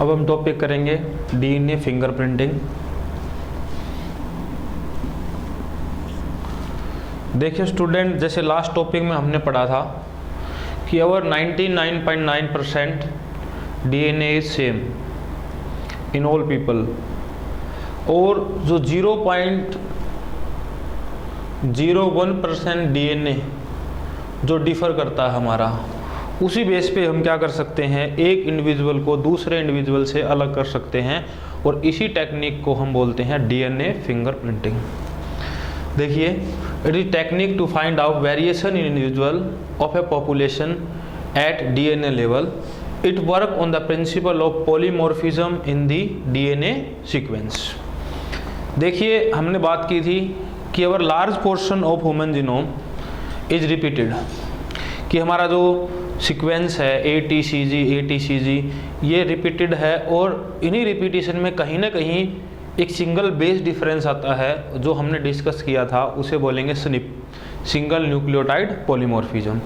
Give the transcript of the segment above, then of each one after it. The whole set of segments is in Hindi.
अब हम टॉपिक करेंगे डीएनए फिंगरप्रिंटिंग। देखिए स्टूडेंट, जैसे लास्ट टॉपिक में हमने पढ़ा था कि अवर 99.9% DNA is same in all people, और जो 0.01% डीएनए जो डिफ़र करता है हमारा, उसी बेस पे हम क्या कर सकते हैं, एक इंडिविजुअल को दूसरे इंडिविजुअल से अलग कर सकते हैं, और इसी टेक्निक को हम बोलते हैं डीएनए फिंगरप्रिंटिंग। देखिए, it is technique to find out variation in individual of a population at DNA level. It work on the principle of polymorphism in the DNA sequence. देखिए, हमने बात की थी कि our large portion of human genome is repeated, कि हमारा जो सीक्वेंस है ATCG ये रिपीटेड है, और इन्हीं रिपीटिशन में कहीं ना कहीं एक सिंगल बेस डिफरेंस आता है, जो हमने डिस्कस किया था, उसे बोलेंगे SNP, सिंगल न्यूक्लियोटाइड पॉलीमॉर्फिज्म।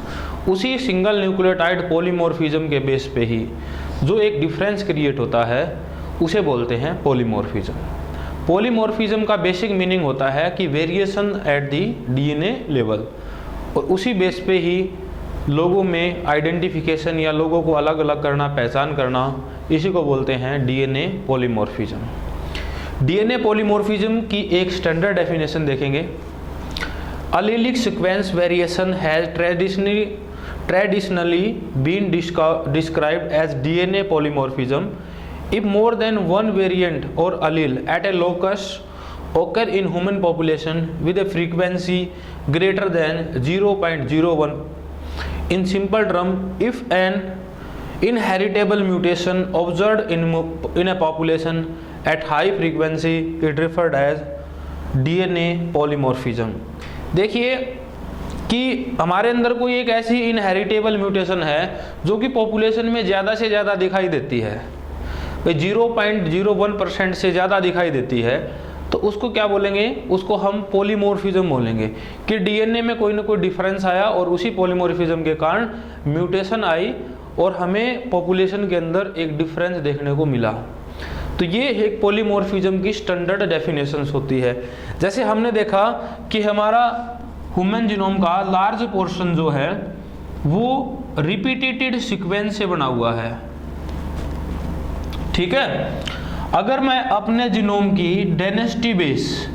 उसी सिंगल न्यूक्लियोटाइड पॉलीमॉर्फिज्म के बेस पे ही जो एक डिफरेंस क्रिएट होता है उसे बोलते हैं पॉलीमॉर्फिज्म। पॉलीमॉर्फिज्म का बेसिक मीनिंग होता है कि variation at the DNA level, और उसी बेस पे ही लोगों में आइडेंटिफिकेशन या लोगों को अलग अलग करना, पहचान करना, इसी को बोलते हैं डीएनए पॉलीमॉर्फिज्म। डीएनए पॉलीमॉर्फिज्म की एक स्टैंडर्ड डेफिनेशन देखेंगे। Allelic sequence variation has traditionally been described as DNA polymorphism if more than one variant or allele at a locus occur in human population with a frequency greater than 0.01. In simple terms, if an inheritable mutation observed in a population at high frequency, it referred as DNA polymorphism. देखिए कि हमारे अंदर कोई एक ऐसी इनहेरिटेबल म्यूटेशन है जो कि पॉपुलेशन में ज़्यादा से ज़्यादा दिखाई देती है, 0.01% से ज़्यादा दिखाई देती है, तो उसको क्या बोलेंगे, उसको हम पॉलीमॉर्फिज्म बोलेंगे, कि डीएनए में कोई ना कोई डिफरेंस आया और उसी पॉलीमॉर्फिज्म के कारण म्यूटेशन आई और हमें पॉपुलेशन के अंदर एक डिफरेंस देखने को मिला। तो ये एक पॉलीमॉर्फिज्म की स्टैंडर्ड डेफिनेशंस होती है। जैसे हमने देखा कि हमारा ह्यूमन जीनोम का लार्ज पोर्शन जो है वो रिपीटेड सीक्वेंस से बना हुआ है, ठीक है। अगर मैं अपने जीनोम की डेंसिटी बेस,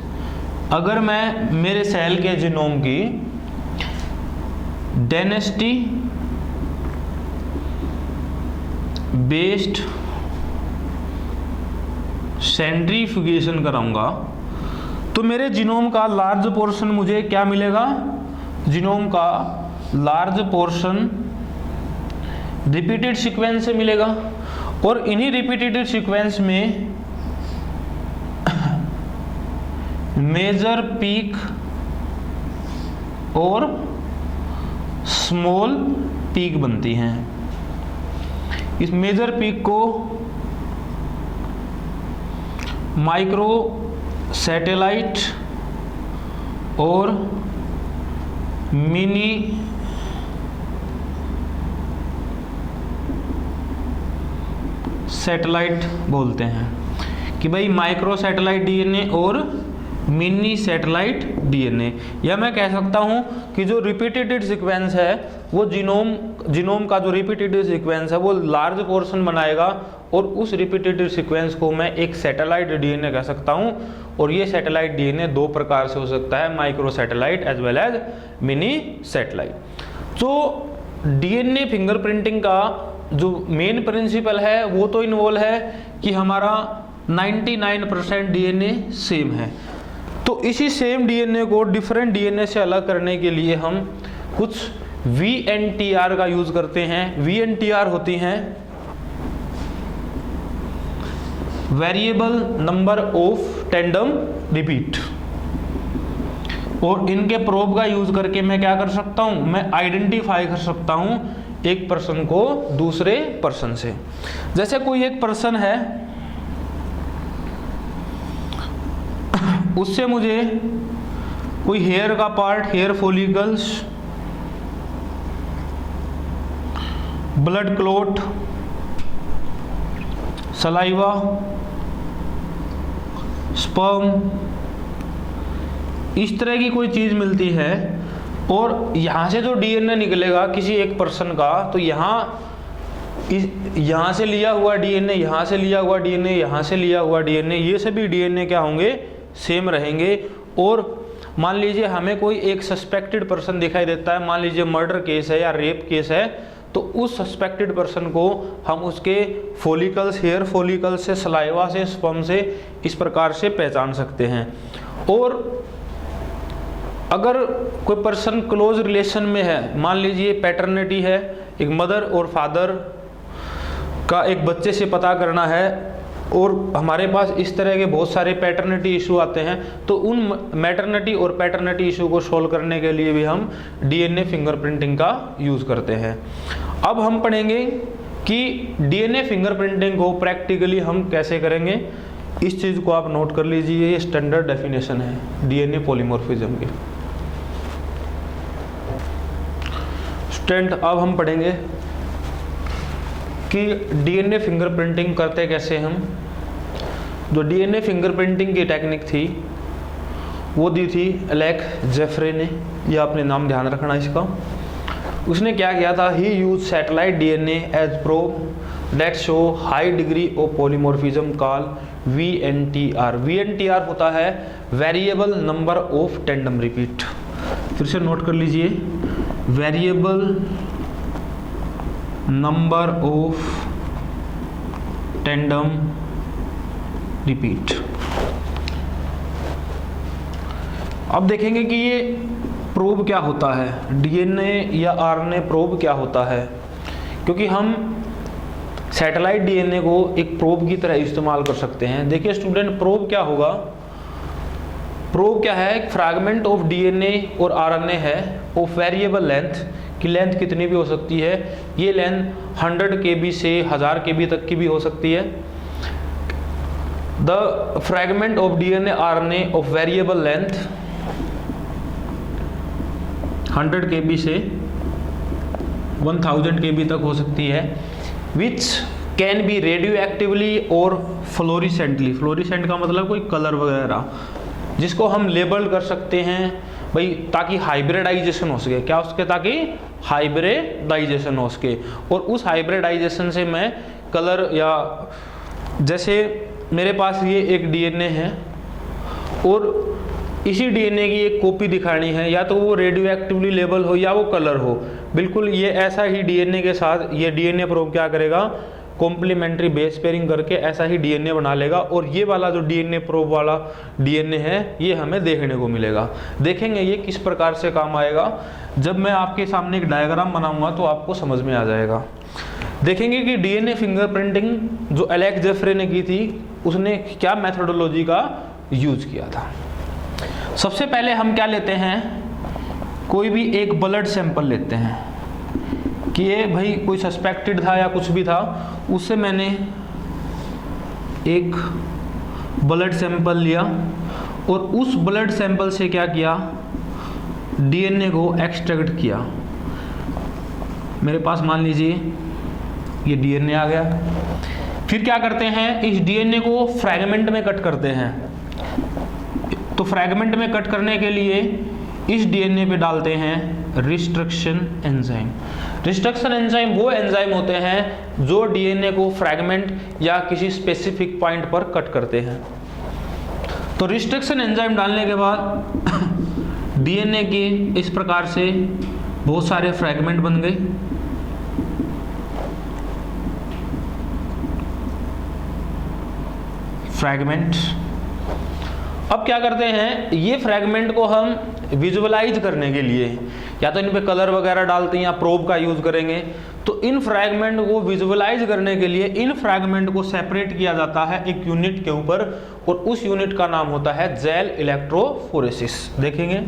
अगर मैं मेरे सेल के जीनोम की डेंसिटी बेस्ड सेंट्रीफ्यूगेशन कराऊंगा, तो मेरे जीनोम का लार्ज पोर्शन मुझे क्या मिलेगा, जीनोम का लार्ज पोर्शन रिपीटेड सीक्वेंस से मिलेगा, और इन्हीं रिपीटेड सीक्वेंस में मेजर पीक और स्मॉल पीक बनती हैं। इस मेजर पीक को माइक्रो सैटेलाइट और मिनी सैटेलाइट बोलते हैं, कि भाई माइक्रो सैटेलाइट डीएनए और मिनी सैटेलाइट डीएनए। या मैं कह सकता हूं कि जो रिपीटेड सीक्वेंस है वो जीनोम का जो रिपीटेड सीक्वेंस है वो लार्ज पोर्शन बनाएगा, और उस रिपीटेड सीक्वेंस को मैं एक सैटेलाइट डीएनए कह सकता हूं। और ये सैटेलाइट डीएनए दो प्रकार से हो सकता है, microsatellite as well as minisatellite. तो डीएनए फिंगरप्रिंटिंग का जो मेन प्रिंसिपल है वो तो इन्वॉल्व है कि हमारा 99% डीएनए सेम है। तो इसी सेम डीएनए को डिफरेंट डीएनए से अलग करने के लिए हम कुछ VNTR का यूज करते हैं। VNTR होती हैं variable number of tandem repeat, और इनके प्रोब का यूज करके मैं क्या कर सकता हूं, मैं आइडेंटिफाई कर सकता हूं एक पर्सन को दूसरे पर्सन से। जैसे कोई एक पर्सन है, उससे मुझे कोई हेयर का part, hair follicles, blood clot, saliva, sperm, इस तरह की कोई चीज़ मिलती है और यहाँ से जो डीएनए निकलेगा किसी एक पर्सन का, तो यहाँ से लिया हुआ डीएनए, यहाँ से लिया हुआ डीएनए, यहाँ से लिया हुआ डीएनए, ये सभी डीएनए क्या होंगे, सेम रहेंगे। और मान लीजिए हमें कोई एक सस्पेक्टेड पर्सन दिखाई देता है, मान लीजिए मर्डर केस है या रेप केस है, तो उस सस्पेक्टेड पर्सन को हम उसके फॉलिकल्स, हेयर फॉलिकल्स से, सलाइवा से, स्पर्म से इस प्रकार से पहचान सकते हैं। और अगर कोई पर्सन क्लोज रिलेशन में है, मान लीजिए पैटर्निटी है, एक मदर और फादर का एक बच्चे से पता करना है और हमारे पास इस तरह के बहुत सारे पैटर्निटी इशू आते हैं, तो उन मैटर्निटी और पैटर्निटी इशू को सोल्व करने के लिए भी हम डीएनए फिंगरप्रिंटिंग का यूज़ करते हैं। अब हम पढ़ेंगे कि डीएनए फिंगरप्रिंटिंग को प्रैक्टिकली हम कैसे करेंगे। इस चीज़ को आप नोट कर लीजिए, ये स्टैंडर्ड डेफिनेशन है डीएनए पॉलीमॉर्फिज्म की। स्टूडेंट, अब हम पढ़ेंगे कि डीएनए फिंगरप्रिंटिंग करते कैसे हम। जो डीएनए फिंगरप्रिंटिंग की टेक्निक थी वो दी थी एलेक जेफरे ने, ये आपने नाम ध्यान रखना इसका। उसने क्या किया था, he use satellite DNA as probe that show high degree of polymorphism call VNTR। VNTR होता है variable number of tandem repeat. फिर से नोट कर लीजिए, variable number of tandem repeat. अब देखेंगे कि ये प्रोब क्या होता है, डीएनए या आरएनए प्रोब क्या होता है, क्योंकि हम सैटेलाइट डीएनए को एक प्रोब की तरह इस्तेमाल कर सकते हैं। देखिए स्टूडेंट, प्रोब क्या होगा, प्रोब क्या है, एक फ्रैगमेंट ऑफ डीएनए और आरएनए है ऑफ वेरिएबल लेंथ, की लेंथ कितनी भी हो सकती है। ये लेंथ 100 KB से 1000 KB तक की भी हो सकती है। The fragment of DNA RNA of variable length 100 KB से 1000 KB तक हो सकती है, which can be radio actively और फ्लोरिसेंटली। फ्लोरिसेंट का मतलब कोई कलर वगैरह, जिसको हम लेबल कर सकते हैं भाई, ताकि हाइब्रिडाइजेशन हो सके। क्या हो सके, ताकि हाइब्रिडाइजेशन हो सके। और उस हाइब्रिडाइजेशन से मैं कलर, या जैसे मेरे पास ये एक डीएनए है और इसी डीएनए की एक कॉपी दिखानी है, या तो वो रेडियो एक्टिवली लेबल हो या वो कलर हो। बिल्कुल ये ऐसा ही डीएनए के साथ ये डीएनए प्रोब क्या करेगा, कॉम्प्लीमेंट्री बेस पेयरिंग करके ऐसा ही डीएनए बना लेगा। और ये वाला जो डीएनए प्रोब वाला डीएनए है ये हमें देखने को मिलेगा। देखेंगे ये किस प्रकार से काम आएगा, जब मैं आपके सामने एक डायग्राम बनाऊंगा तो आपको समझ में आ जाएगा। देखेंगे कि डीएनए फिंगरप्रिंटिंग जो एलेक जेफरे ने की थी, उसने क्या मेथोडोलॉजी का यूज किया था। सबसे पहले हम क्या लेते हैं, कोई भी एक ब्लड सैंपल लेते हैं कि ये भाई कोई सस्पेक्टेड था या कुछ भी था, उससे मैंने एक ब्लड सैंपल लिया और उस ब्लड सैंपल से क्या किया, डीएनए को एक्सट्रैक्ट किया। मेरे पास मान लीजिए ये डीएनए आ गया। फिर क्या करते हैं, इस डीएनए को फ्रैगमेंट में कट करते हैं। तो फ्रैगमेंट में कट करने के लिए इस डीएनए पे डालते हैं रिस्ट्रक्शन एंजाइम। रिस्ट्रक्शन एंजाइम वो एंजाइम होते हैं जो डीएनए को फ्रैगमेंट या किसी स्पेसिफिक पॉइंट पर कट करते हैं। तो रिस्ट्रक्शन एंजाइम डालने के बाद डीएनए के इस प्रकार से बहुत सारे फ्रैगमेंट बन गए। फ्रैगमेंट, अब क्या करते हैं, ये फ्रैगमेंट को हम विजुअलाइज करने के लिए या तो इन पे कलर वगैरह डालते हैं या प्रोब का यूज करेंगे। तो इन फ्रैगमेंट को विजुअलाइज करने के लिए इन फ्रैगमेंट को सेपरेट किया जाता है एक यूनिट के ऊपर, और उस यूनिट का नाम होता है जेल इलेक्ट्रोफोरेसिस। देखेंगे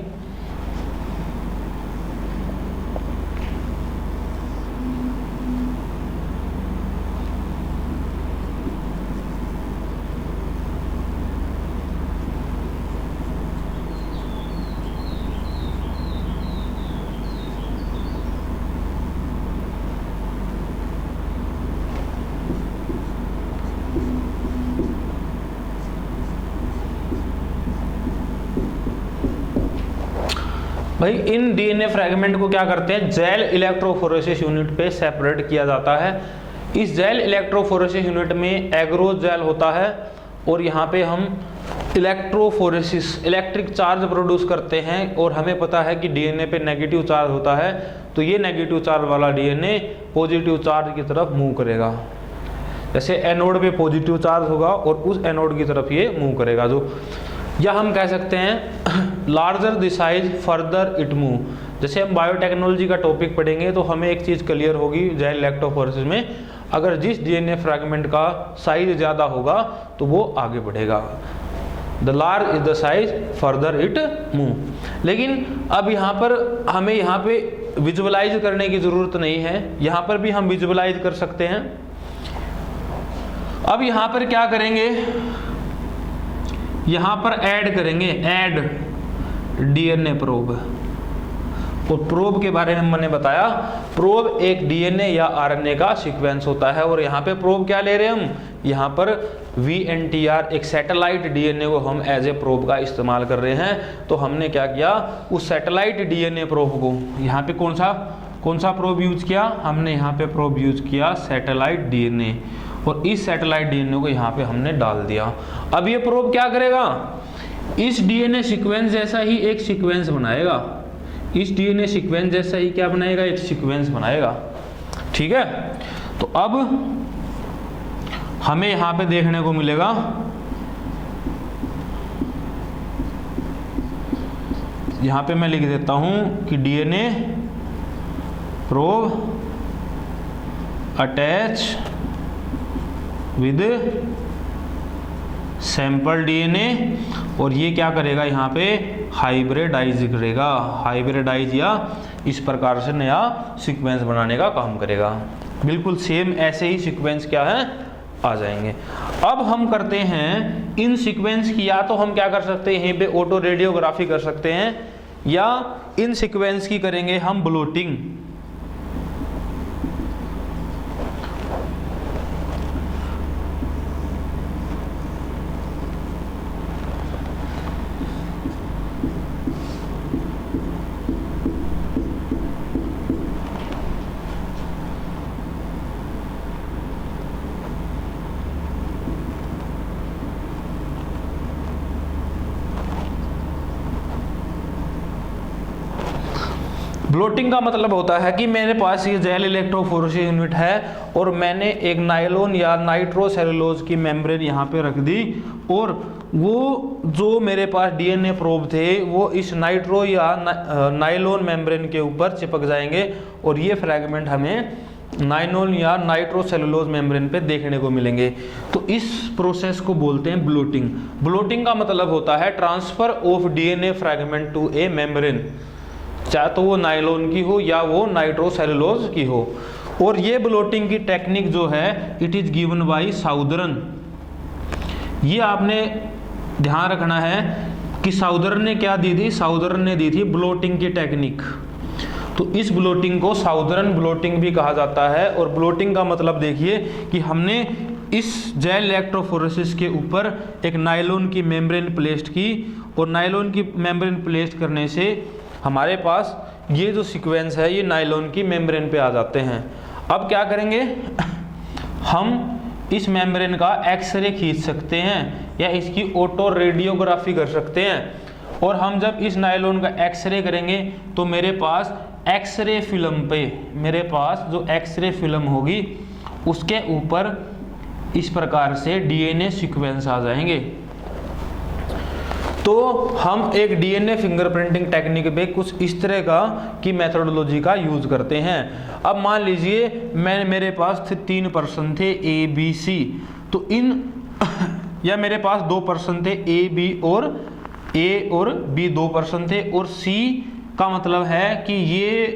भाई इन डीएनए फ्रैगमेंट को क्या करते हैं, जेल इलेक्ट्रोफोरेसिस यूनिट पे सेपरेट किया जाता है। इस जेल इलेक्ट्रोफोरेसिस यूनिट में एग्रोस जेल होता है और यहाँ पे हम इलेक्ट्रोफोरेसिस इलेक्ट्रिक चार्ज प्रोड्यूस करते हैं, और हमें पता है कि डीएनए पे नेगेटिव चार्ज होता है, तो ये नेगेटिव चार्ज वाला डीएनए पॉजिटिव चार्ज की तरफ मूव करेगा। जैसे एनोड पे पॉजिटिव चार्ज होगा और उस एनोड की तरफ ये मूव करेगा जो, या हम कह सकते हैं larger the size further it move. जैसे हम बायोटेक्नोलॉजी का टॉपिक पढ़ेंगे तो हमें एक चीज़ क्लियर होगी जेल इलेक्ट्रोफोरेसिस में, अगर जिस डीएनए फ्रैगमेंट का साइज ज़्यादा होगा तो वो आगे बढ़ेगा। The large is the size further it move. लेकिन अब यहाँ पर हमें यहाँ पे विजुअलाइज करने की ज़रूरत नहीं है, यहाँ पर भी हम विजुअलाइज कर सकते हैं। अब यहाँ पर क्या करेंगे, यहाँ पर ऐड करेंगे, ऐड डीएनए प्रोब। और प्रोब के बारे में मैंने बताया, प्रोब एक डीएनए या आरएनए का सीक्वेंस होता है। और यहाँ पे प्रोब क्या ले रहे हैं हम, यहाँ पर VNTR एक सैटेलाइट डीएनए को हम एज ए प्रोब का इस्तेमाल कर रहे हैं। तो हमने क्या किया, उस सैटेलाइट डीएनए प्रोब को यहाँ पे कौन सा प्रोब यूज किया, हमने यहाँ पे प्रोब यूज किया सैटेलाइट डीएनए, और इस सैटेलाइट डीएनए को यहाँ पे हमने डाल दिया। अब ये प्रोब क्या करेगा, इस डीएनए सीक्वेंस जैसा ही एक सीक्वेंस बनाएगा, इस डीएनए सीक्वेंस जैसा ही क्या बनाएगा, एक सीक्वेंस बनाएगा। ठीक है, तो अब हमें यहाँ पे देखने को मिलेगा यहाँ पे मैं लिख देता हूं कि DNA probe attach with sample DNA, और ये क्या करेगा, यहाँ पे हाइब्रिडाइज करेगा, हाइब्रिडाइज या इस प्रकार से नया सीक्वेंस बनाने का काम करेगा। बिल्कुल सेम ऐसे ही सीक्वेंस क्या है आ जाएंगे। अब हम करते हैं इन सीक्वेंस की, या तो हम क्या कर सकते हैं यहीं पे ऑटो रेडियोग्राफी कर सकते हैं, या इन सीक्वेंस की करेंगे हम ब्लोटिंग। ब्लोटिंग का मतलब होता है कि मेरे पास ये जेल इलेक्ट्रोफोरेसिस यूनिट है और मैंने एक नायलॉन या नाइट्रोसेलुलोज की मेम्ब्रेन यहाँ पे रख दी, और वो जो मेरे पास डीएनए प्रोब थे वो इस नाइट्रो या नायलॉन मेम्ब्रेन के ऊपर चिपक जाएंगे, और ये फ्रैगमेंट हमें नायलॉन या नाइट्रोसेलुलोज मेम्ब्रेन पे देखने को मिलेंगे। तो इस प्रोसेस को बोलते हैं ब्लोटिंग। ब्लोटिंग का मतलब होता है transfer of DNA fragment to a membrane, चाहे तो वो नायलॉन की हो या वो नाइट्रोसेलुलोज की हो। और ये ब्लोटिंग की टेक्निक जो है it is given by southern. ये आपने ध्यान रखना है कि साउदर्न ने क्या दी थी, साउदर्न ने दी थी ब्लोटिंग की टेक्निक। तो इस ब्लोटिंग को साउदर्न ब्लोटिंग भी कहा जाता है। और ब्लोटिंग का मतलब देखिए कि हमने इस जेल इलेक्ट्रोफोरेसिस के ऊपर एक नायलॉन की मेम्ब्रेन प्लेस्ड की, और नायलॉन की मेम्ब्रेन प्लेस्ड करने से हमारे पास ये जो सीक्वेंस है ये नायलॉन की मेम्ब्रेन पे आ जाते हैं। अब क्या करेंगे, हम इस मेम्ब्रेन का एक्सरे खींच सकते हैं या इसकी ऑटो रेडियोग्राफी कर सकते हैं। और हम जब इस नायलॉन का एक्सरे करेंगे तो मेरे पास एक्सरे फिल्म पे, मेरे पास जो एक्सरे फिल्म होगी उसके ऊपर इस प्रकार से डीएनए सीक्वेंस आ जाएंगे। तो हम एक डीएनए फिंगरप्रिंटिंग टेक्निक पे कुछ इस तरह का की मेथोडोलॉजी का यूज करते हैं। अब मान लीजिए मेरे पास 3 पर्सन थे ए बी सी, तो इन या मेरे पास 2 पर्सन थे ए बी, और ए और बी 2 पर्सन थे, और सी का मतलब है कि ये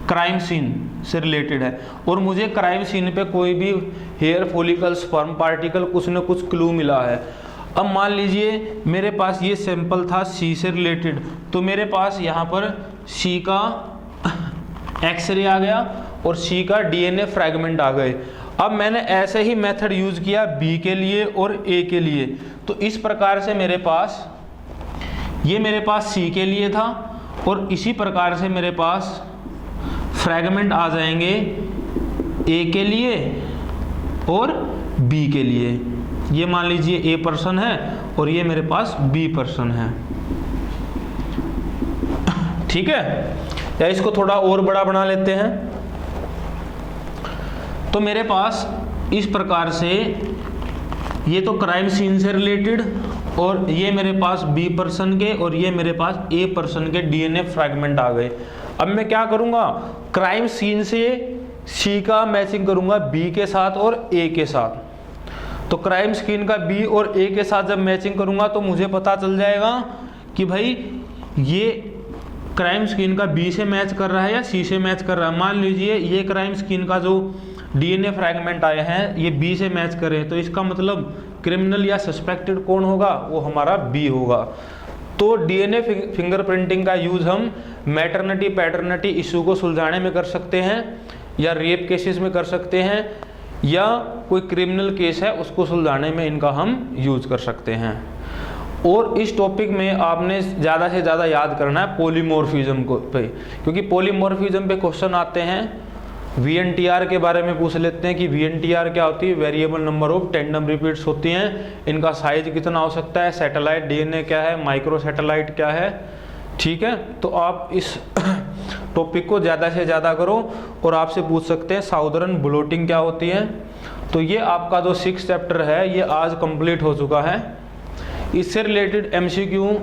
क्राइम सीन से रिलेटेड है, और मुझे क्राइम सीन पे कोई भी हेयर फॉलिकल स्पर्म पार्टिकल कुछ न कुछ क्लू मिला है। अब मान लीजिए मेरे पास ये सैंपल था सी से रिलेटेड, तो मेरे पास यहाँ पर सी का एक्सरे आ गया और सी का डीएनए फ्रैगमेंट आ गए। अब मैंने ऐसे ही मेथड यूज किया बी के लिए और ए के लिए। तो इस प्रकार से मेरे पास ये मेरे पास सी के लिए था और इसी प्रकार से मेरे पास फ्रैगमेंट आ जाएंगे ए के लिए और बी के लिए। ये मान लीजिए ए पर्सन है और ये मेरे पास बी पर्सन है, ठीक है। या इसको थोड़ा और बड़ा बना लेते हैं। तो मेरे पास इस प्रकार से ये तो क्राइम सीन से रिलेटेड, और ये मेरे पास बी पर्सन के और ये मेरे पास ए पर्सन के डीएनए फ्रैगमेंट आ गए। अब मैं क्या करूँगा, क्राइम सीन से सी का मैचिंग करूँगा बी के साथ और ए के साथ। तो क्राइम सीन का बी और ए के साथ जब मैचिंग करूँगा तो मुझे पता चल जाएगा कि भाई ये क्राइम सीन का बी से मैच कर रहा है या सी से मैच कर रहा है। मान लीजिए ये क्राइम सीन का जो डीएनए फ्रैगमेंट आए हैं ये बी से मैच कर रहे हैं, तो इसका मतलब क्रिमिनल या सस्पेक्टेड कौन होगा, वो हमारा बी होगा। तो डीएनए फिंगरप्रिंटिंग का यूज़ हम मैटरनिटी पैटर्निटी इशू को सुलझाने में कर सकते हैं, या रेप केसेस में कर सकते हैं, या कोई क्रिमिनल केस है उसको सुलझाने में इनका हम यूज़ कर सकते हैं। और इस टॉपिक में आपने ज़्यादा से ज़्यादा याद करना है पॉलीमॉर्फिज्म को पे, क्योंकि पॉलीमॉर्फिज्म पे क्वेश्चन आते हैं। VNTR के बारे में पूछ लेते हैं कि VNTR क्या होती है, variable number of tandem repeats होती हैं, इनका साइज कितना हो सकता है, सैटेलाइट DNA क्या है, माइक्रो सैटेलाइट क्या है, ठीक है। तो आप इस टॉपिक को ज़्यादा से ज़्यादा करो। और आपसे पूछ सकते हैं साउदर्न ब्लोटिंग क्या होती है। तो ये आपका जो 6th चैप्टर है ये आज कंप्लीट हो चुका है। इससे रिलेटेड MCQ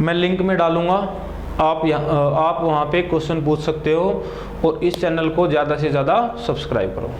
मैं लिंक में डालूंगा, आप वहाँ पे क्वेश्चन पूछ सकते हो। और इस चैनल को ज़्यादा से ज़्यादा सब्सक्राइब करो।